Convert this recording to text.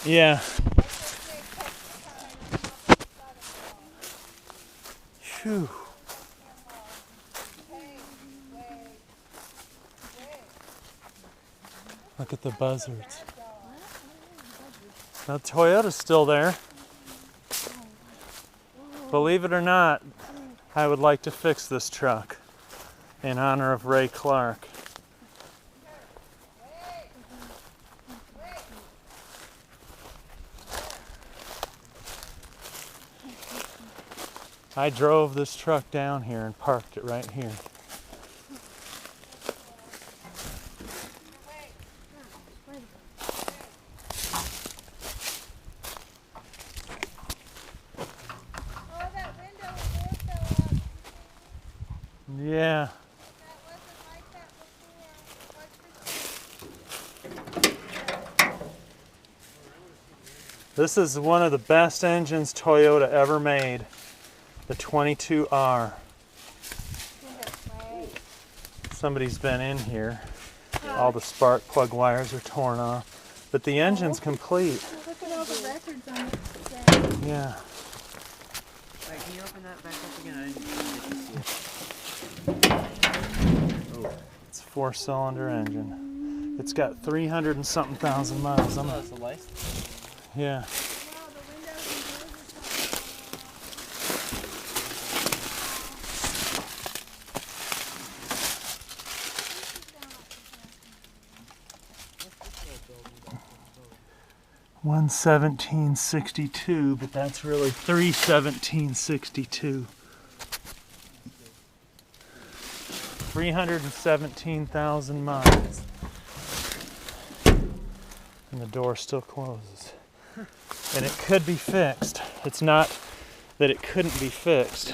Yeah. Phew. Look at the buzzards. Now Toyota's still there. Believe it or not, I would like to fix this truck in honor of Ray Clark. I drove this truck down here and parked it right here. Yeah. This is one of the best engines Toyota ever made. The 22R. Somebody's been in here. All the spark plug wires are torn off. But the engine's complete. Look at all the records on it. Yeah. Wait, can you open that back up again? I didn't get to see it. Oh. It's a 4-cylinder engine. It's got 300 and something thousand miles. Oh, it's a license? Yeah. $117.62, but that's really $317.62. 317,000 miles. And the door still closes. And it could be fixed. It's not that it couldn't be fixed.